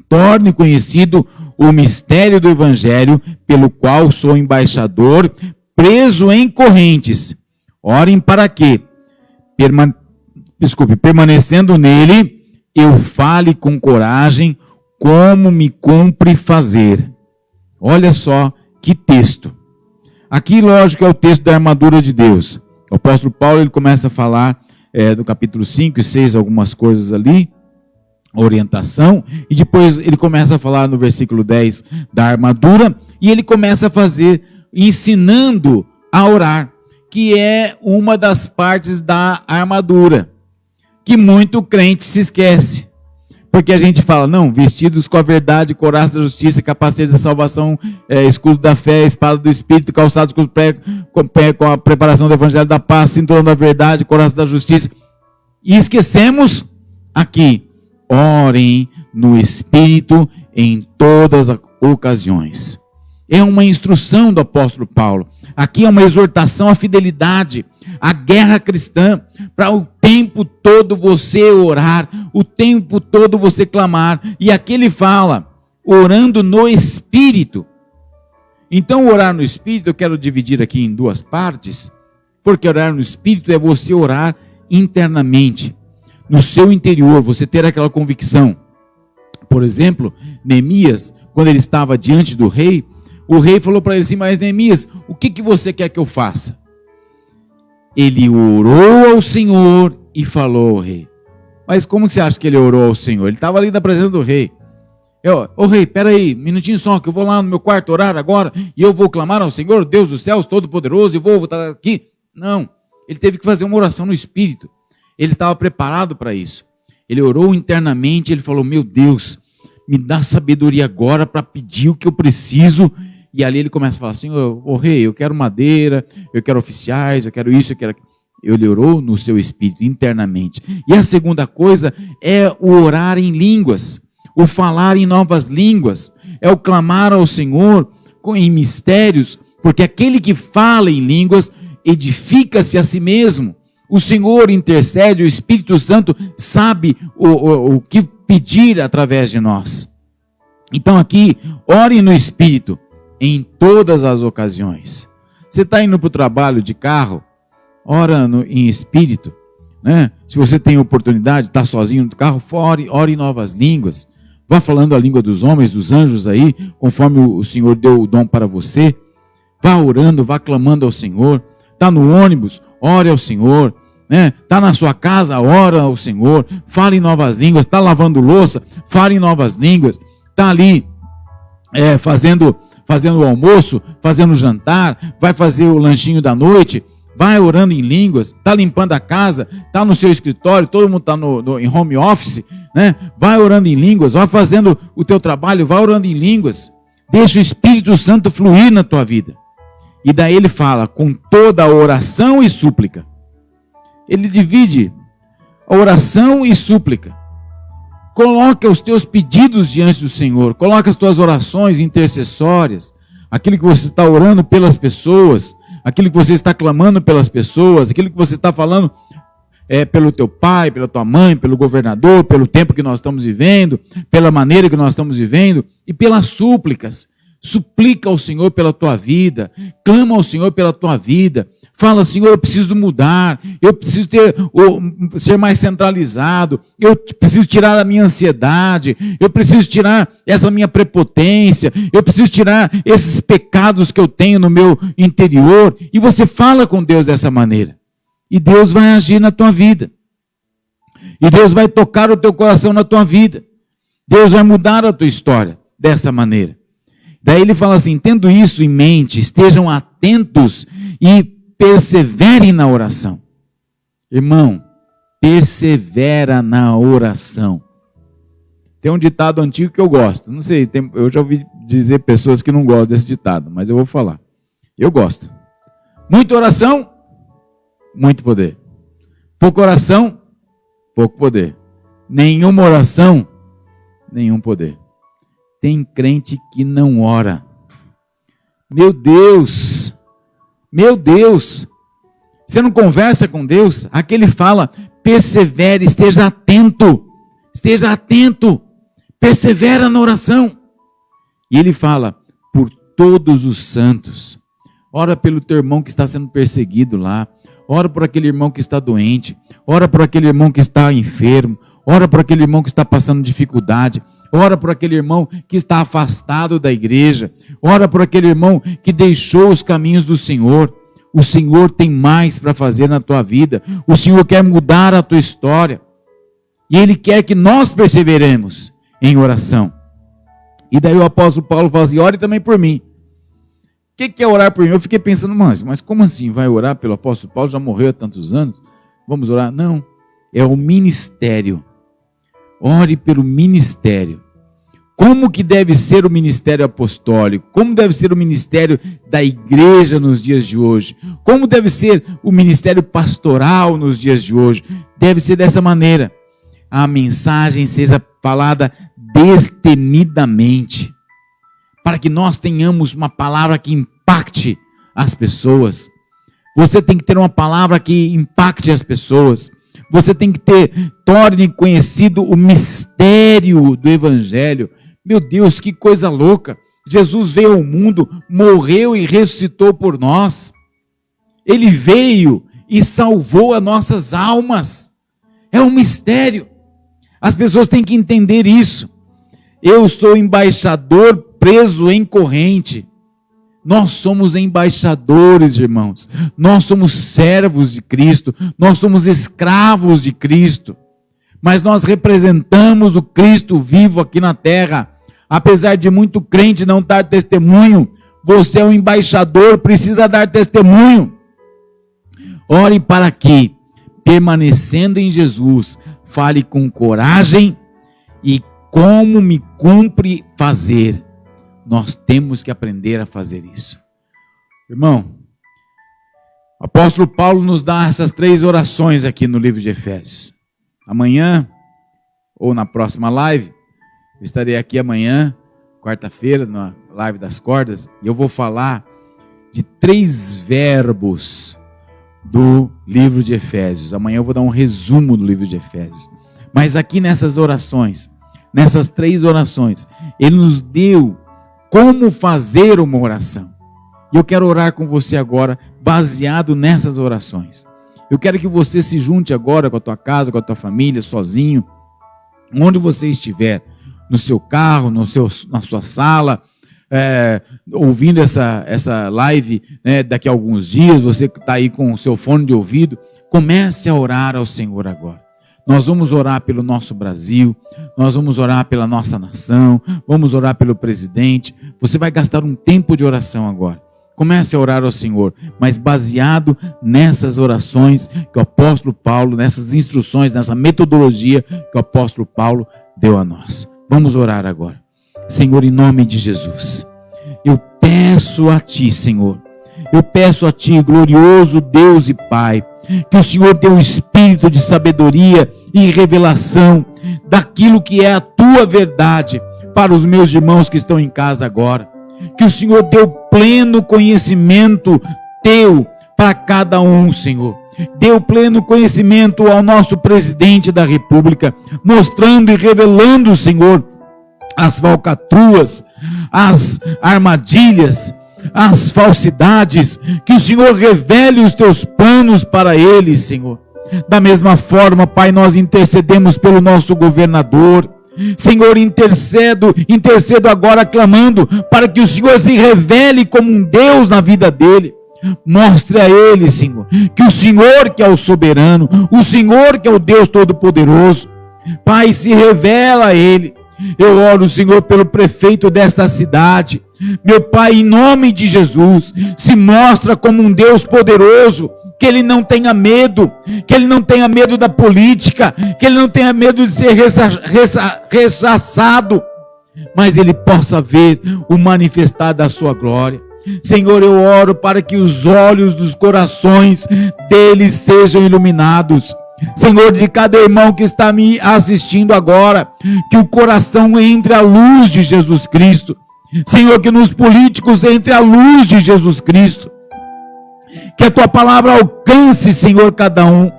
torne conhecido o mistério do Evangelho, pelo qual sou embaixador, preso em correntes. Orem para que, permanecendo nele, eu fale com coragem como me cumpre fazer. Olha só que texto. Aqui, lógico, é o texto da armadura de Deus. O apóstolo Paulo ele começa a falar do capítulo 5 e 6, algumas coisas ali, orientação, e depois ele começa a falar no versículo 10 da armadura, e ele começa a fazer, ensinando a orar, que é uma das partes da armadura, que muito crente se esquece. Porque a gente fala, não, vestidos com a verdade, couraça da justiça, capacete da salvação, escudo da fé, espada do Espírito, calçados com a preparação do evangelho da paz, cinturão da verdade, couraça da justiça. E esquecemos aqui, orem no Espírito em todas as ocasiões. É uma instrução do apóstolo Paulo. Aqui é uma exortação à fidelidade, à guerra cristã, para o tempo todo você orar, o tempo todo você clamar. E aqui ele fala, orando no Espírito. Então, orar no Espírito, eu quero dividir aqui em duas partes, porque orar no Espírito é você orar internamente, no seu interior, você ter aquela convicção. Por exemplo, Neemias, quando ele estava diante do rei, o rei falou para ele assim, mas Neemias, o que você quer que eu faça? Ele orou ao Senhor e falou ao rei. Mas como você acha que ele orou ao Senhor? Ele estava ali na presença do rei. Ô rei, peraí, um minutinho só, que eu vou lá no meu quarto orar agora, e eu vou clamar ao Senhor, Deus dos céus, Todo-Poderoso, e vou estar aqui. Não, ele teve que fazer uma oração no Espírito. Ele estava preparado para isso. Ele orou internamente, ele falou, meu Deus, me dá sabedoria agora para pedir o que eu preciso. E ali ele começa a falar assim, ô rei, eu quero madeira, eu quero oficiais, eu quero isso, eu quero aquilo. Ele orou no seu espírito, internamente. E a segunda coisa é o orar em línguas, o falar em novas línguas, é o clamar ao Senhor em mistérios, porque aquele que fala em línguas edifica-se a si mesmo. O Senhor intercede, o Espírito Santo sabe o que pedir através de nós. Então aqui, ore no Espírito em todas as ocasiões. Você está indo para o trabalho de carro, ora em Espírito, né? Se você tem oportunidade, está sozinho no carro, ore em novas línguas. Vá falando a língua dos homens, dos anjos aí, conforme o Senhor deu o dom para você. Vá orando, vá clamando ao Senhor. Está no ônibus, ore ao Senhor. Está na sua casa, ora ao Senhor, fala em novas línguas. Está lavando louça, fala em novas línguas. Está ali fazendo o almoço, fazendo o jantar, vai fazer o lanchinho da noite, vai orando em línguas. Está limpando a casa, está no seu escritório, todo mundo está em home office, né? Vai orando em línguas, vai fazendo o teu trabalho, vai orando em línguas. Deixa o Espírito Santo fluir na tua vida. E daí ele fala, com toda a oração e súplica. Ele divide a oração e súplica. Coloca os teus pedidos diante do Senhor. Coloca as tuas orações intercessórias. Aquilo que você está orando pelas pessoas. Aquilo que você está clamando pelas pessoas. Aquilo que você está falando pelo teu pai, pela tua mãe, pelo governador, pelo tempo que nós estamos vivendo, pela maneira que nós estamos vivendo. E pelas súplicas. Suplica ao Senhor pela tua vida. Clama ao Senhor pela tua vida. Fala, Senhor, eu preciso mudar, eu preciso ser mais centralizado, eu preciso tirar a minha ansiedade, eu preciso tirar essa minha prepotência, eu preciso tirar esses pecados que eu tenho no meu interior. E você fala com Deus dessa maneira. E Deus vai agir na tua vida. E Deus vai tocar o teu coração na tua vida. Deus vai mudar a tua história dessa maneira. Daí ele fala assim, tendo isso em mente, estejam atentos e perseverem na oração. Irmão, persevera na oração. Tem um ditado antigo que eu gosto. Não sei, eu já ouvi dizer pessoas que não gostam desse ditado, mas eu vou falar. Eu gosto. Muita oração, muito poder. Pouca oração, pouco poder. Nenhuma oração, nenhum poder. Tem crente que não ora. Meu Deus! Meu Deus, você não conversa com Deus? Aqui ele fala, persevere, esteja atento, persevera na oração. E ele fala, por todos os santos, ora pelo teu irmão que está sendo perseguido lá, ora por aquele irmão que está doente, ora por aquele irmão que está enfermo, ora por aquele irmão que está passando dificuldade, ora por aquele irmão que está afastado da igreja. Ora por aquele irmão que deixou os caminhos do Senhor. O Senhor tem mais para fazer na tua vida. O Senhor quer mudar a tua história. E Ele quer que nós perseveremos em oração. E daí o apóstolo Paulo fala assim, ore também por mim. O que é orar por mim? Eu fiquei pensando, mas como assim vai orar pelo apóstolo Paulo? Já morreu há tantos anos? Vamos orar? Não, é o ministério. Ore pelo ministério. Como que deve ser o ministério apostólico? Como deve ser o ministério da igreja nos dias de hoje? Como deve ser o ministério pastoral nos dias de hoje? Deve ser dessa maneira. A mensagem seja falada destemidamente, para que nós tenhamos uma palavra que impacte as pessoas. Você tem que ter uma palavra que impacte as pessoas. Você tem que torne conhecido o mistério do Evangelho. Meu Deus, que coisa louca. Jesus veio ao mundo, morreu e ressuscitou por nós. Ele veio e salvou as nossas almas. É um mistério. As pessoas têm que entender isso. Eu sou embaixador preso em corrente. Nós somos embaixadores, irmãos. Nós somos servos de Cristo. Nós somos escravos de Cristo. Mas nós representamos o Cristo vivo aqui na terra. Apesar de muito crente não dar testemunho, você é um embaixador, precisa dar testemunho. Ore para que, permanecendo em Jesus, fale com coragem e como me cumpre fazer. Nós temos que aprender a fazer isso. Irmão, o apóstolo Paulo nos dá essas 3 orações aqui no livro de Efésios. Amanhã, ou na próxima live, eu estarei aqui amanhã, quarta-feira, na live das cordas, e eu vou falar de 3 verbos do livro de Efésios. Amanhã eu vou dar um resumo do livro de Efésios. Mas aqui nessas orações, nessas 3 orações, ele nos deu como fazer uma oração. E eu quero orar com você agora, baseado nessas orações. Eu quero que você se junte agora com a tua casa, com a tua família, sozinho, onde você estiver, no seu carro, na sua sala, ouvindo essa live, né, daqui a alguns dias, você que está aí com o seu fone de ouvido, comece a orar ao Senhor agora. Nós vamos orar pelo nosso Brasil, nós vamos orar pela nossa nação, vamos orar pelo presidente. Você vai gastar um tempo de oração agora. Comece a orar ao Senhor, mas baseado nessas orações que o apóstolo Paulo, nessas instruções, nessa metodologia que o apóstolo Paulo deu a nós. Vamos orar agora. Senhor, em nome de Jesus, eu peço a Ti, Senhor, eu peço a Ti, glorioso Deus e Pai, que o Senhor dê um espírito de sabedoria e revelação daquilo que é a Tua verdade para os meus irmãos que estão em casa agora. Que o Senhor dê o pleno conhecimento Teu para cada um, Senhor. Dê o pleno conhecimento ao nosso presidente da República, mostrando e revelando, Senhor, as falcatruas, as armadilhas, as falsidades. Que o Senhor revele os Teus planos para ele, Senhor. Da mesma forma, Pai, nós intercedemos pelo nosso governador. Senhor, intercedo agora clamando para que o Senhor se revele como um Deus na vida dele. Mostre a ele, Senhor, que o Senhor que é o soberano, o Senhor que é o Deus todo-poderoso. Pai, se revela a ele. Eu oro, Senhor, pelo prefeito desta cidade. Meu Pai, em nome de Jesus, se mostra como um Deus poderoso. Que ele não tenha medo, que ele não tenha medo da política, que ele não tenha medo de ser rechaçado, mas ele possa ver o manifestar da sua glória. Senhor, eu oro para que os olhos dos corações deles sejam iluminados. Senhor, de cada irmão que está me assistindo agora, que o coração entre à luz de Jesus Cristo. Senhor, que nos políticos entre a luz de Jesus Cristo. Que a Tua palavra alcance, Senhor, cada um.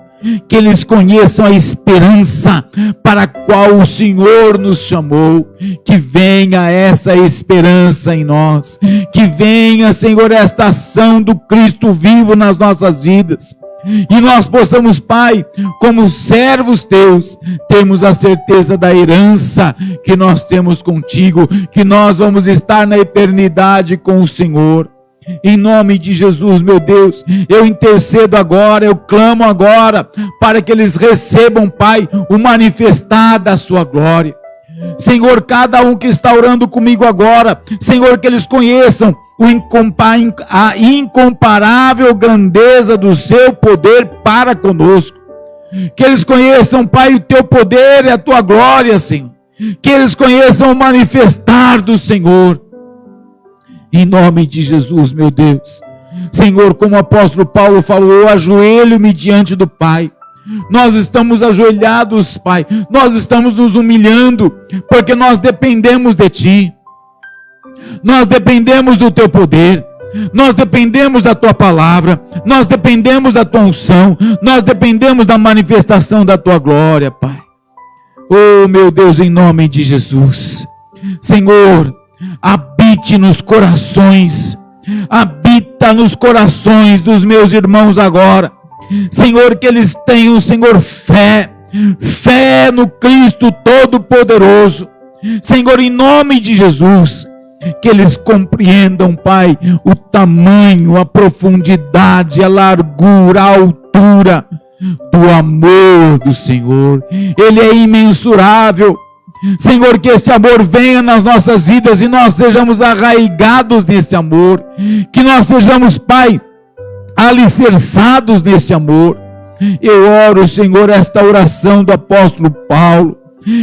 Que eles conheçam a esperança para a qual o Senhor nos chamou. Que venha essa esperança em nós. Que venha, Senhor, esta ação do Cristo vivo nas nossas vidas. E nós possamos, Pai, como servos Teus, termos a certeza da herança que nós temos contigo. Que nós vamos estar na eternidade com o Senhor. Em nome de Jesus, meu Deus, eu intercedo agora, eu clamo agora, para que eles recebam, Pai, o manifestar da sua glória. Senhor, cada um que está orando comigo agora, Senhor, que eles conheçam a incomparável grandeza do seu poder para conosco. Que eles conheçam, Pai, o Teu poder e a Tua glória, Senhor. Que eles conheçam o manifestar do Senhor. Em nome de Jesus, meu Deus. Senhor, como o apóstolo Paulo falou, eu ajoelho-me diante do Pai. Nós estamos ajoelhados, Pai. Nós estamos nos humilhando, porque nós dependemos de Ti. Nós dependemos do Teu poder. Nós dependemos da Tua palavra. Nós dependemos da Tua unção. Nós dependemos da manifestação da Tua glória, Pai. Oh, meu Deus, em nome de Jesus. Senhor, habite nos corações, habita nos corações dos meus irmãos agora, Senhor, que eles tenham, Senhor, fé no Cristo Todo-Poderoso, Senhor, em nome de Jesus, que eles compreendam, Pai, o tamanho, a profundidade, a largura, a altura do amor do Senhor. Ele é imensurável. Senhor, que este amor venha nas nossas vidas e nós sejamos arraigados nesse amor, que nós sejamos, Pai, alicerçados nesse amor. Eu oro, Senhor, esta oração do apóstolo Paulo,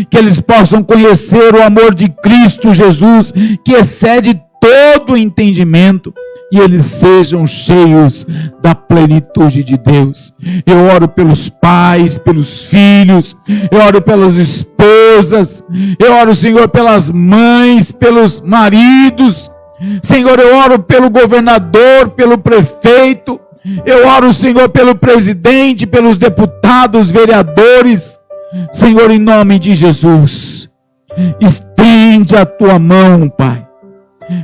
que eles possam conhecer o amor de Cristo Jesus, que excede todo o entendimento, e eles sejam cheios da plenitude de Deus. Eu oro pelos pais, pelos filhos, eu oro pelas esposas, eu oro, Senhor, pelas mães, pelos maridos. Senhor, eu oro pelo governador, pelo prefeito, eu oro, Senhor, pelo presidente, pelos deputados, vereadores. Senhor, em nome de Jesus, estende a tua mão, Pai,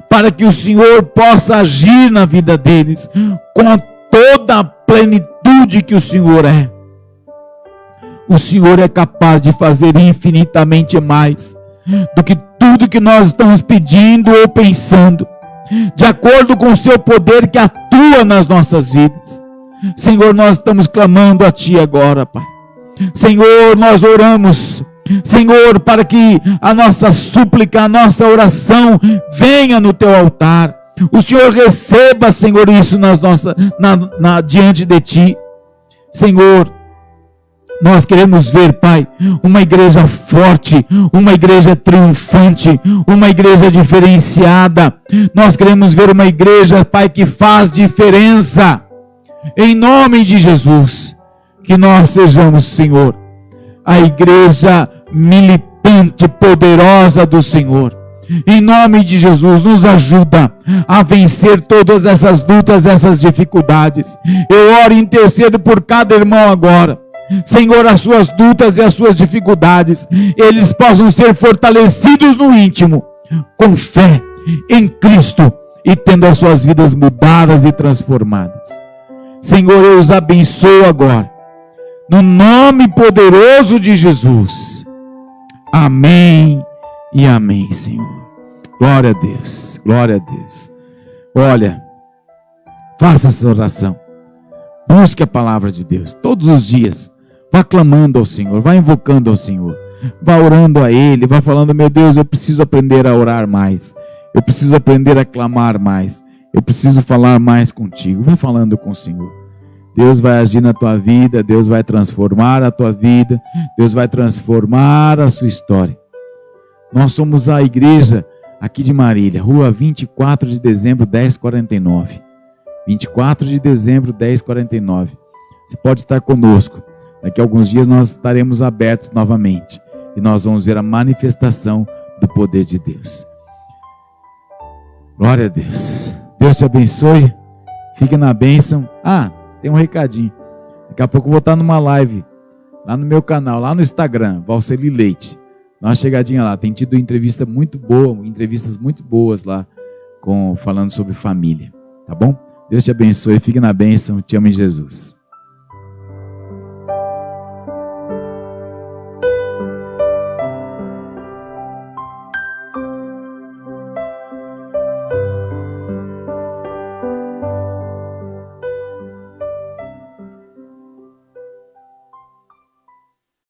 para que o Senhor possa agir na vida deles com toda a plenitude que o Senhor é. O Senhor é capaz de fazer infinitamente mais do que tudo que nós estamos pedindo ou pensando, de acordo com o seu poder que atua nas nossas vidas. Senhor, nós estamos clamando a Ti agora, Pai. Senhor, nós oramos, Senhor, para que a nossa súplica, a nossa oração venha no Teu altar. O Senhor receba, Senhor, isso diante de Ti. Senhor, nós queremos ver, Pai, uma igreja forte, uma igreja triunfante, uma igreja diferenciada. Nós queremos ver uma igreja, Pai, que faz diferença. Em nome de Jesus, que nós sejamos, Senhor, a igreja militante, poderosa do Senhor. Em nome de Jesus, nos ajuda a vencer todas essas lutas, essas dificuldades. Eu oro e intercedo por cada irmão agora. Senhor, as suas lutas e as suas dificuldades, eles possam ser fortalecidos no íntimo, com fé em Cristo e tendo as suas vidas mudadas e transformadas. Senhor, eu os abençoo agora, no nome poderoso de Jesus. Amém e amém, Senhor. Glória a Deus, glória a Deus. Olha, faça essa oração. Busque a palavra de Deus todos os dias. Vá clamando ao Senhor, vá invocando ao Senhor, vá orando a Ele, vá falando: meu Deus, eu preciso aprender a orar mais, eu preciso aprender a clamar mais, eu preciso falar mais contigo. Vá falando com o Senhor. Deus vai agir na tua vida, Deus vai transformar a tua vida, Deus vai transformar a sua história. Nós somos a igreja aqui de Marília, rua 24 de dezembro, 1049. 24 de dezembro, 1049. Você pode estar conosco. Daqui a alguns dias nós estaremos abertos novamente e nós vamos ver a manifestação do poder de Deus. Glória a Deus. Deus te abençoe. Fique na bênção. Tem um recadinho. Daqui a pouco eu vou estar numa live lá no meu canal, lá no Instagram, Valceli Leite. Dá uma chegadinha lá. Tem tido entrevistas muito boas lá, falando sobre família. Tá bom? Deus te abençoe. Fique na bênção. Te amo em Jesus.